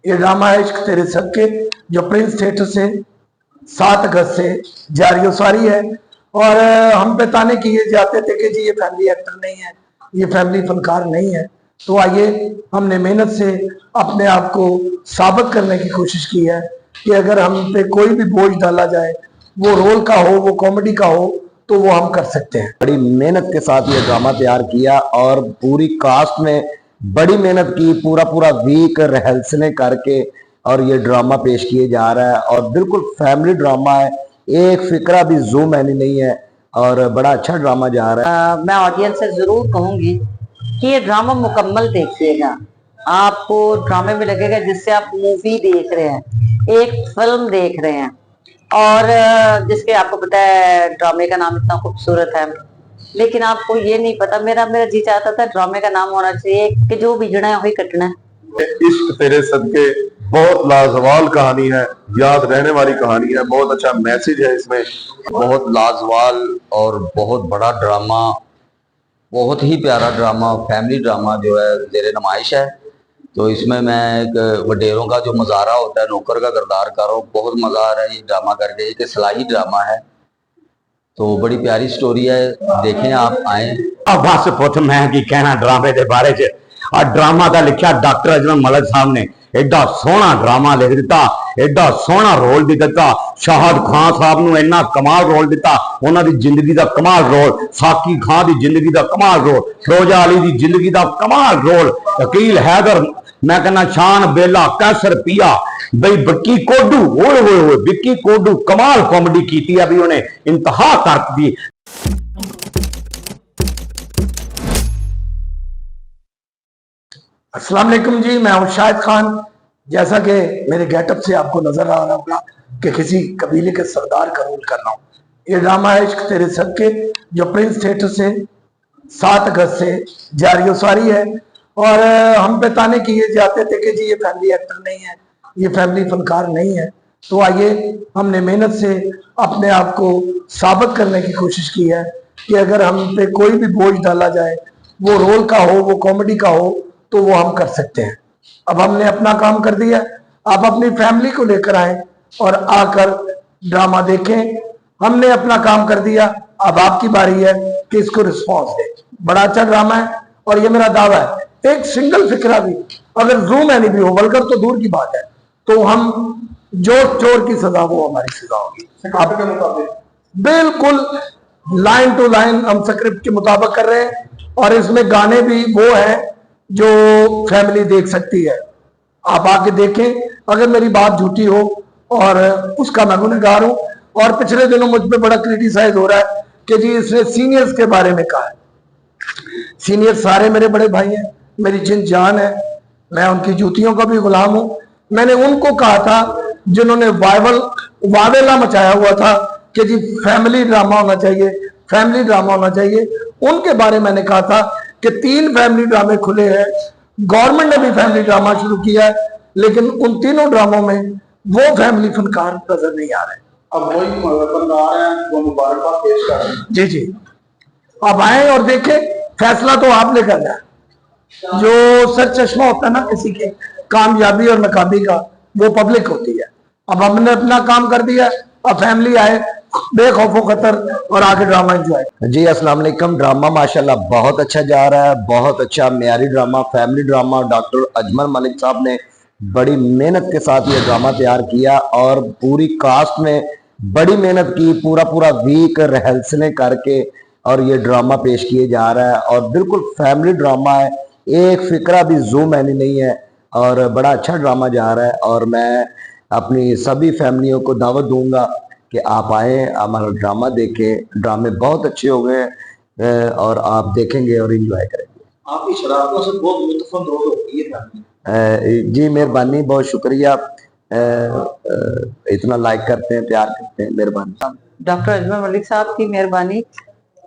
ये ड्रामा है इश्क तेरे सबके, जो प्रिंस थिएटर से 7 अगस्त से जारी सारी है। और हम पे ताने किए जाते थे कि जी ये फैमिली एक्टर नहीं है, ये फैमिली फनकार नहीं है। तो आइए, हमने मेहनत से अपने आप को साबित करने की कोशिश की है कि अगर हम पे कोई भी बोझ डाला जाए, वो रोल का हो, वो कॉमेडी का हो, तो वो हम कर सकते हैं। बड़ी मेहनत के साथ ये ड्रामा तैयार किया और पूरी कास्ट ने बड़ी मेहनत की, पूरा वीक रिहर्सलें करके और ये ड्रामा पेश किए जा रहा है। और बिल्कुल फैमिली ड्रामा है, एक फिक्रा भी जूम मैनी नहीं है और बड़ा अच्छा ड्रामा जा रहा है। मैं ऑडियंस से जरूर कहूंगी कि ये ड्रामा मुकम्मल देखिएगा। आपको ड्रामे में लगेगा जिससे आप मूवी देख रहे हैं, एक फिल्म देख रहे हैं। और जिसके आपको पता है ड्रामे का नाम इतना खूबसूरत है, लेकिन आपको ये नहीं पता। मेरा जी चाहता था ड्रामे का नाम होना चाहिए कि जो बिगड़ा है वही कटना है। इश्क तेरे सदके बहुत लाजवाल कहानी है, याद रहने वाली कहानी है, बहुत अच्छा मैसेज है इसमें। बहुत लाजवाल और बहुत बड़ा ड्रामा, बहुत ही प्यारा ड्रामा, फैमिली ड्रामा जो है ज़ेरे नुमाइश है। तो इसमें मैं एक वडेरों का जो मज़ारा होता है, नौकर का किरदार कर रहा हूँ। बहुत मज़ा आ रहा है ये ड्रामा करके, एक सिलाई ड्रामा है, तो बड़ी प्यारी स्टोरी है, देखें आप आए। बस पुत मैं की कहना ड्रामे के बारे च। आ ड्रामा का लिखा डॉक्टर अजमल मलिक साहब ने, एडा सोहना ड्रामा लिख दिता, एडा सोहना रोल भी दिता। शाहद खान साहब नूं इन्ना कमाल रोल दिता, उन्होंने जिंदगी का कमाल रोल। साकी खान की जिंदगी का कमाल रोल, फिरोजा अली की जिंदगी का कमाल रोल। वकील हैदर, मैं कहना शान बेला, कैसर पिया, बई विक्की कोडू, ओए होए होए विक्की कोडू कमाल कॉमेडी की अभी उन्हें इंतहा कर दी। अस्सलाम वालेकुम जी, मैं हूं शाहिद खान। जैसा कि मेरे गेटअप से आपको नजर आ रहा होगा कि किसी कबीले के सरदार का रोल कर रहा हूं। ये ड्रामा है इश्क तेरे सबके, जो प्रिंस थिएटर से 7 अगस्त से जारी सारी है। और हम पे ताने किए जाते थे कि जी ये फैमिली एक्टर नहीं है, ये फैमिली फनकार नहीं है। तो आइए, हमने मेहनत से अपने आप को साबित करने की कोशिश की है कि अगर हम पे कोई भी बोझ डाला जाए, वो रोल का हो, वो कॉमेडी का हो, तो वो हम कर सकते हैं। अब हमने अपना काम कर दिया, आप अपनी फैमिली को लेकर आए और आकर ड्रामा देखें। हमने अपना काम कर दिया, अब आपकी बारी है कि इसको रिस्पॉन्स दें। बड़ा अच्छा ड्रामा है और ये मेरा दावा है, एक सिंगल फिक्रा भी अगर जूम एनी भी हो, वल्गर तो दूर की बात है, तो हम जो चोर की सजा वो हमारी सजा होगी। आप के मुताबिक बिल्कुल लाइन टू लाइन हम स्क्रिप्ट के मुताबिक कर रहे हैं। और इसमें गाने भी वो हैं जो फैमिली देख सकती है। आप आके देखें, अगर मेरी बात झूठी हो और उसका मैं गुनहगार हूं। और पिछले दिनों मुझ पे बड़ा क्रिटिसाइज हो रहा है कि जी इसने सीनियर्स के बारे में कहा है। सीनियर सारे मेरे बड़े भाई हैं, मेरी जिन जान है, मैं उनकी जूतियों का भी गुलाम हूं। मैंने उनको कहा था जिन्होंने वावेला मचाया हुआ था कि जी फैमिली ड्रामा होना चाहिए, फैमिली ड्रामा होना चाहिए। उनके बारे में मैंने कहा था कि 3 फैमिली ड्रामे खुले हैं, गवर्नमेंट ने भी फैमिली ड्रामा शुरू किया है, लेकिन उन तीनों ड्रामों में वो फैमिली फनकार नजर नहीं आ रहे। अब वही फनकार हैं, वो मुबारकबाद पेश कर रहे हैं। जी जी, आप आए और देखें, फैसला तो आपने करना है। जो सर चश्मा होता है ना किसी के कामयाबी और नाकामी का, वो पब्लिक होती है। अब हमने अपना काम कर दिया, अब फैमिली आए बेखौफो खतर और आगे ड्रामा एंजॉय। जी अस्सलाम वालेकुम। ड्रामा माशाल्लाह बहुत अच्छा जा रहा है, बहुत अच्छा म्यारी drama, family drama. Doctor Ajmal Malik साहब ने बड़ी मेहनत के साथ ये ड्रामा तैयार किया और पूरी कास्ट ने बड़ी मेहनत की, पूरा वीक रिहर्सलें करके और ये ड्रामा पेश किए जा रहा है। और बिल्कुल फैमिली ड्रामा है, एक फिक्रा भी जूम मैनी नहीं है और बड़ा अच्छा ड्रामा जा रहा है। और मैं अपनी सभी फैमिलियों को दावत दूंगा कि आप आए, हमारा ड्रामा देखें। ड्रामे बहुत अच्छे हो गए और आप देखेंगे और एंजॉय करेंगे। आपकी शरारतों से बहुत लुत्फानंदोज होती है। जी मेहरबानी, बहुत शुक्रिया। इतना लाइक करते हैं, प्यार करते हैं, मेहरबानी। डॉक्टर अजमल मलिक साहब की मेहरबानी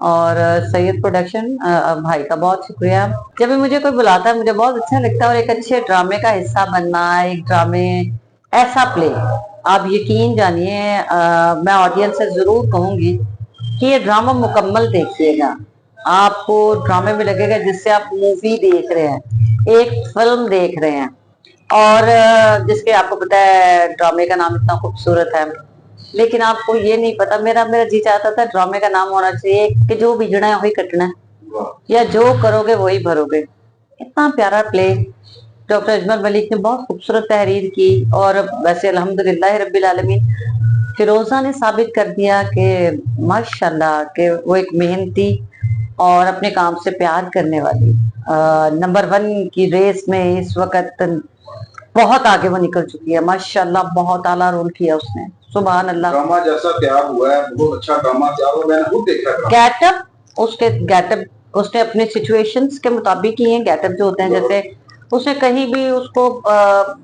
और सैयद प्रोडक्शन भाई का बहुत शुक्रिया। जब भी मुझे कोई बुलाता है मुझे बहुत अच्छा लगता है, और एक अच्छे ड्रामे का हिस्सा बनना, एक ड्रामे ऐसा प्ले, आप यकीन जानिए मैं ऑडियंस से जरूर कहूंगी कि ये ड्रामा मुकम्मल देखिएगा। आपको ड्रामे में लगेगा जिससे आप मूवी देख रहे हैं, एक फिल्म देख रहे हैं। और जिसके आपको पता है ड्रामे का नाम इतना खूबसूरत है, लेकिन आपको ये नहीं पता, मेरा मेरा जी चाहता था ड्रामे का नाम होना चाहिए कि जो बीजना है वही कटना है, या जो करोगे वही भरोगे। इतना प्यारा प्ले डॉक्टर अजमल मलिक ने बहुत खूबसूरत तहरीर की। और वैसे अल्हम्दुलिल्लाह रब्बिल आलमीन फिरोजा ने साबित कर दिया कि माशाल्लाह कि वो एक मेहनती और अपने काम से प्यार करने वाली नंबर 1 की रेस में इस वक्त बहुत आगे वो निकल चुकी है माशाल्लाह। बहुत आला रोल किया उसने, सुभान अल्लाह। ड्रामा जैसा तैयार हुआ है, बहुत अच्छा ड्रामा तैयार हुआ, मैंने खुद देखा है। गेटअप उसने अपने सिचुएशंस के मुताबिक ही है। गेटअप जो होते हैं, जैसे उसने कहीं भी उसको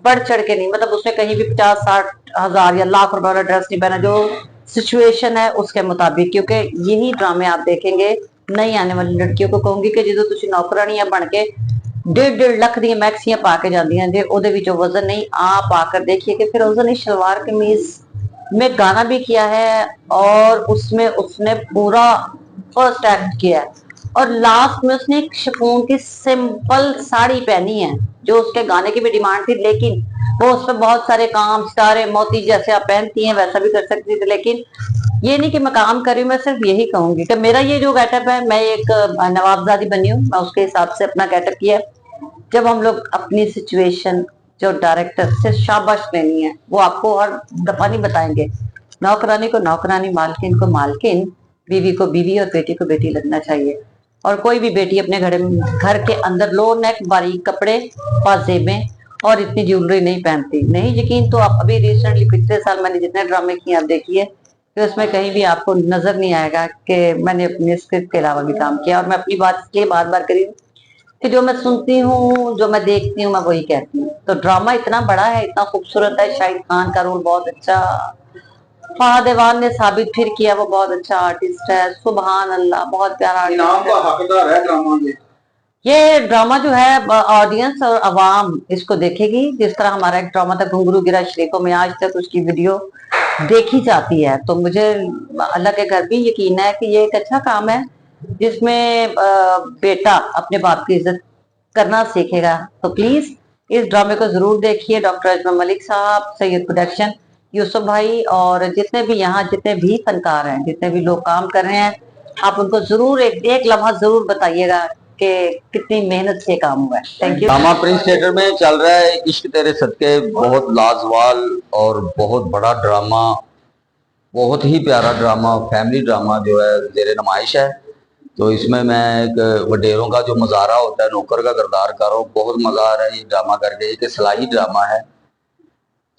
बढ़ चढ़ के नहीं, मतलब उसने कहीं भी 50-60 हजार या लाख रुपए वाला ड्रेस नहीं पहना, जो सिचुएशन है उसके मुताबिक। क्योंकि यही ड्रामे आप देखेंगे नई आने वाली लड़कियों को कहूंगी कि जो तुम नौकरानियां बन के 1.5 लाख दी मैक्सियां पा के जांदियां जे ओदे विचों वजन नहीं, आप आकर देखिए कि फिरोजा ने शलवार कमीज में गाना भी किया है और उसमें उसने पूरा फर्स्ट एक्ट किया है, और लास्ट में उसने एक शिफॉन की सिंपल साड़ी पहनी है जो उसके गाने की भी डिमांड थी, लेकिन वो उस पर बहुत सारे काम सितारे मोती जैसे आप पहनती हैं वैसा भी कर सकती थी। लेकिन ये नहीं कि मैं काम कर रही हूँ, मैं सिर्फ यही कहूंगी कि मेरा ये जो गेटअप है, मैं एक नवाबजादी बनी हूँ, मैं उसके हिसाब से अपना गेटअप किया। जब हम लोग अपनी सिचुएशन जो डायरेक्टर से शाबाश लेनी है वो आपको हर दफा नहीं बताएंगे। नौकरानी को नौकरानी, मालकिन को मालकिन, बीवी को बीवी और बेटी को बेटी लगना चाहिए। और कोई भी बेटी अपने घर के अंदर लो नेक बारीक कपड़े पाजेबें और इतनी ज्वेलरी नहीं पहनती। नहीं यकीन तो आप अभी रिसेंटली पिछले साल मैंने जितने ड्रामे किए आप देखिए कि उसमें कहीं भी आपको नजर नहीं आएगा कि मैंने अपने स्क्रिप्ट के अलावा भी काम किया। और मैं अपनी बात इसलिए बार बार करी कि जो मैं सुनती हूँ, जो मैं देखती हूँ, मैं वही कहती हूँ। तो ड्रामा इतना बड़ा है, इतना खूबसूरत है। शाहिद खान का रोल बहुत अच्छा, फहद देवान ने साबित फिर किया वो बहुत अच्छा आर्टिस्ट है, सुभान अल्लाह, बहुत प्यारा इनाम का हकदार है ड्रामा में। ये ड्रामा जो है ऑडियंस और अवाम इसको देखेगी, जिस तरह हमारा एक ड्रामा था घुंघरू गिरा शरीकों में, आज तक उसकी वीडियो देखी जाती है। तो मुझे अल्लाह के घर भी यकीन है कि ये एक अच्छा काम है जिसमें बेटा अपने बाप की इज्जत करना सीखेगा। तो प्लीज इस ड्रामे को जरूर देखिए। डॉक्टर अजमल मलिक साहब, सैयद प्रोडक्शन, यूसुफ भाई और जितने भी यहाँ जितने भी फनकार हैं, जितने भी लोग काम कर रहे हैं, आप उनको जरूर एक लम्हा जरूर बताइएगा कि कितनी मेहनत से काम हुआ है। Thank you. Drama Prince theatre में चल रहा है इश्क तेरे सदके, बहुत लाजवाल और बहुत बड़ा ड्रामा, बहुत ही प्यारा ड्रामा, फैमिली ड्रामा जो है जेर नुमाइश है। तो इसमें मैं एक वडेरों का जो मज़ारा होता है, नौकर का किरदार कर रहा हूँ। बहुत मज़ा आ रहा है ये ड्रामा करके, एक इस्लाही ड्रामा है,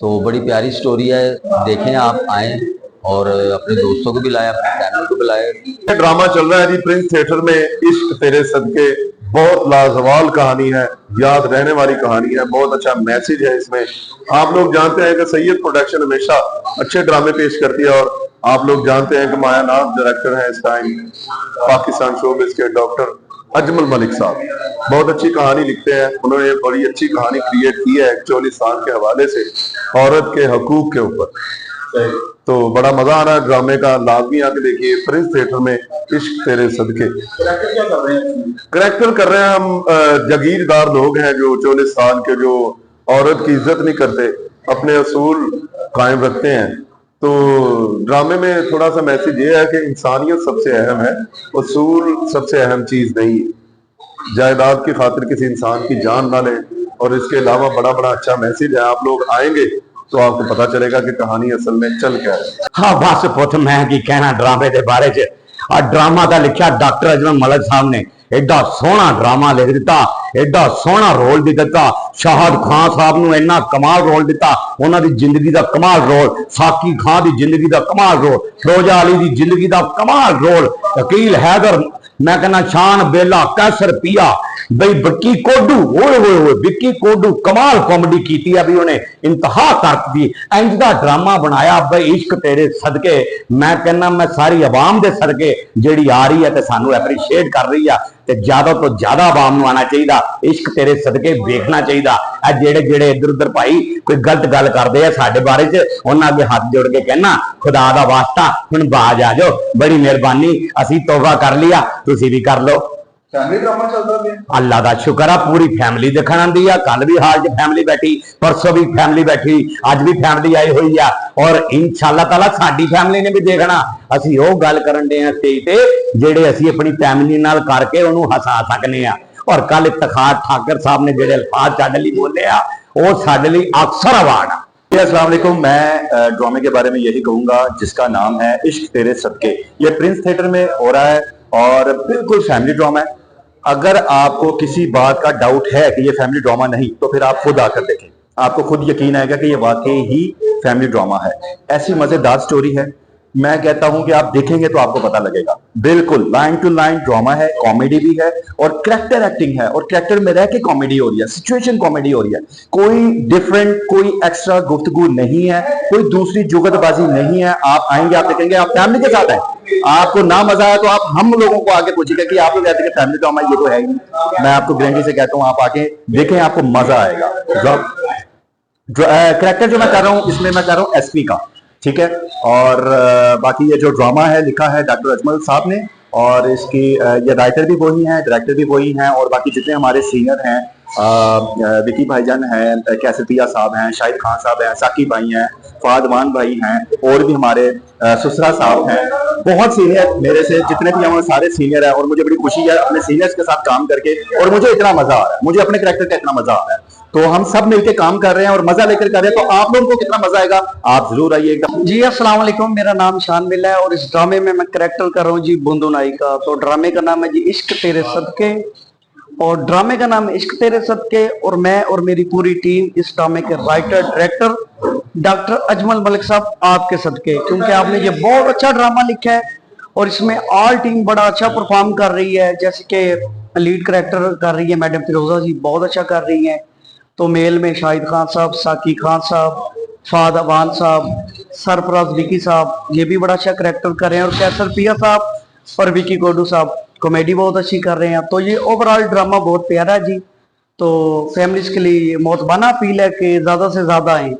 तो बड़ी प्यारी स्टोरी है। देखें, आप आए और अपने दोस्तों को भी लाए, अपनी फैमिली को भी लाए। ड्रामा चल रहा है जी प्रिंस थिएटर में, इश्क तेरे सदके। बहुत लाजवाल कहानी है, याद रहने वाली कहानी है, बहुत अच्छा मैसेज है इसमें। आप लोग जानते हैं कि सैयद प्रोडक्शन हमेशा अच्छे ड्रामे पेश करती है, और आप लोग जानते हैं कि माया नाज डायरेक्टर हैं इस टाइम पाकिस्तान शोबिज़ के डॉक्टर अजमल मलिक साहब। बहुत अच्छी कहानी लिखते हैं, उन्होंने बड़ी अच्छी कहानी क्रिएट की है 41 के हवाले से, औरत के हकूक के ऊपर। तो बड़ा मजा आ रहा है ड्रामे का, लाजमी आके देखिए प्रिंस थिएटर में इश्क तेरे सदके। करेक्टर कर रहे हैं हम जागीरदार लोग हैं जो 44 साल के, जो औरत की इज्जत नहीं करते, अपने असूल कायम रखते हैं। तो ड्रामे में थोड़ा सा मैसेज ये है कि इंसानियत सबसे अहम है, असूल सबसे अहम चीज नहीं। जायदाद की खातिर किसी इंसान की जान ना लें, और इसके अलावा बड़ा बड़ा अच्छा मैसेज है। आप लोग आएंगे तो आपको पता चलेगा कि कहानी असल में चल क्या है। हाँ बस पुत मैं की कहना ड्रामे के बारे च। आ ड्रामा का लिखा डॉक्टर अजमल मलिक साहब ने, एडा सोहना ड्रामा लिख दिता, एडा सोहना रोल भी दिता। शाहिद खान साहब ने इन्ना कमाल रोल दिता, उन्होंने जिंदगी का कमाल रोल, साकी खान की जिंदगी का कमाल रोल, फिरोजा अली की जिंदगी का कमाल रोल, वकील हैदर, मैं कहना शान बेला, कैसर पिया, बई विक्की कोडू, ओए होए होए विक्की कोडू कमाल कॉमेडी की अभी उन्हें इंतहा कर दी। इंज दा ड्रामा बनाया बई इश्क तेरे सदके। मैं कहना मैं सारी आवाम दे सदके जेड़ी आ रही है ते सानू एप्रीशिएट कर रही है, ते ज्यादा तो ज्यादा आवाम नू आना चाहिए, इश्क तेरे सदके देखना चाहिए। जेड़े जेड़े इधर उधर भाई कोई गलत गल करते हैं साडे बारे च, उन्हां अगे हाथ जोड़ के कहना खुदा दा वास्ता हुण बाज आ जाओ, बड़ी मेहरबानी, असी तौबा कर लिया, तुसी भी कर लो। फैमिली ड्रामा चलता भी है। ਅੱਲਾ ਦਾ ਸ਼ੁਕਰ ਆ ਪੂਰੀ ਫੈਮਿਲੀ ਦੇਖਣ ਆਂਦੀ ਆ ਕੱਲ ਵੀ ਹਾਲ 'ਚ ਫੈਮਿਲੀ ਬੈਠੀ ਪਰਸੋਂ ਵੀ ਫੈਮਿਲੀ ਬੈਠੀ ਅੱਜ ਵੀ ਫੈਮਿਲੀ ਆਈ ਹੋਈ ਆ ਔਰ ਇਨਸ਼ਾਅੱਲਾ ਤਾਲਾ ਸਾਡੀ ਫੈਮਿਲੀ ਨੇ ਵੀ ਦੇਖਣਾ ਅਸੀਂ ਉਹ ਗੱਲ ਕਰਨ ਦੇ ਆ ਸਟੇਜ ਤੇ ਜਿਹੜੇ ਅਸੀਂ ਆਪਣੀ ਫੈਮਿਲੀ ਨਾਲ ਕਰਕੇ ਉਹਨੂੰ ਹਸਾ ਸਕਨੇ ਆ ਔਰ ਕੱਲ ਇਫਤਖਾਰ ਠਾਕਰ ਸਾਹਿਬ ਨੇ ਜਿਹੜੇ ਅਲਫਾਜ਼ ਸਾਡੇ ਲਈ ਬੋਲੇ ਆ ਉਹ ਸਾਡੇ ਲਈ ਅਕਸਰ अवार्ड आ। अस्सलाम वालेकुम। मैं ड्रामे के बारे में यही कहूंगा जिसका नाम है इश्क तेरे सदके। ये प्रिंस थिएटर में हो रहा है और बिल्कुल फैमिली ड्रामा है। अगर आपको किसी बात का डाउट है कि ये फैमिली ड्रामा नहीं तो फिर आप खुद आकर देखें, आपको खुद यकीन आएगा कि ये वाकई ही फैमिली ड्रामा है। ऐसी मजेदार स्टोरी है, मैं कहता हूं कि आप देखेंगे तो आपको पता लगेगा। बिल्कुल लाइन टू लाइन ड्रामा है, कॉमेडी भी है और कैरेक्टर एक्टिंग है और कैरेक्टर में रह के कॉमेडी हो रही है, सिचुएशन कॉमेडी हो रही है। कोई डिफरेंट कोई एक्स्ट्रा गुफ्तगू नहीं है, कोई दूसरी जुगतबाजी नहीं है। आप आएंगे आप देखेंगे, आप फैमिली के साथ आए, आपको ना मजा आया तो आप हम लोगों को आगे पूछिएगा कि आप लोग कहते हैं फैमिली ड्रामा, ये तो है ही नहीं। मैं आपको गारंटी से कहता हूँ आप आके देखें, आपको मजा आएगा। कैरेक्टर जो मैं कर रहा हूँ इसमें मैं कर रहा हूँ एसपी का, ठीक है। और बाकी ये जो ड्रामा है लिखा है डॉक्टर अजमल साहब ने और इसकी ये राइटर भी वही हैं, डायरेक्टर भी वही हैं और बाकी जितने हमारे सीनियर हैं विकी भाईजान हैं, कैसतिया साहब हैं, शाहिद खान साहब हैं, साकी भाई हैं, फादमान भाई हैं और भी हमारे सुसरा साहब हैं। बहुत सीनियर मेरे से जितने भी हैं वो सारे सीनियर हैं और मुझे बड़ी खुशी है अपने सीनियर्स के साथ काम करके और मुझे इतना मजा आ रहा है, मुझे अपने कैरेक्टर का इतना मजा आ रहा है। तो हम सब मिलकर काम कर रहे हैं और मजा लेकर कर रहे हैं, तो आप लोगों को कितना मजा आएगा आप जरूर आइएगा। जी अस्सलाम वालेकुम, मेरा नाम शान बिल्ला है और इस ड्रामे में मैं कैरेक्टर कर रहा हूँ जी बुंदू नाई का। तो ड्रामे का नाम है जी इश्क तेरे सदके और ड्रामे का नाम है इश्क तेरे सदके और मैं और मेरी पूरी टीम इस ड्रामे के writer director doctor Ajmal Malik साहब आपके सदके, क्योंकि आपने ये बहुत अच्छा ड्रामा लिखा है और इसमें ऑल टीम बड़ा अच्छा परफॉर्म कर रही है। जैसे कि लीड कैरेक्टर कर रही है मैडम फिरोजा जी, बहुत अच्छा कर रही है। तो मेल में शाहिद खान साहब, साकी खान साहब, फाद अवान साहब, सरफराज विकी साहब ये भी बड़ा अच्छा करैक्टर कर रहे हैं और कैसर पिया साहब और विकी कोडू साहब कॉमेडी बहुत अच्छी कर रहे हैं। तो ये ओवरऑल ड्रामा बहुत प्यारा है जी। तो फैमिलीज के लिए बहुत बना अपील है कि ज्यादा से ज्यादा आए।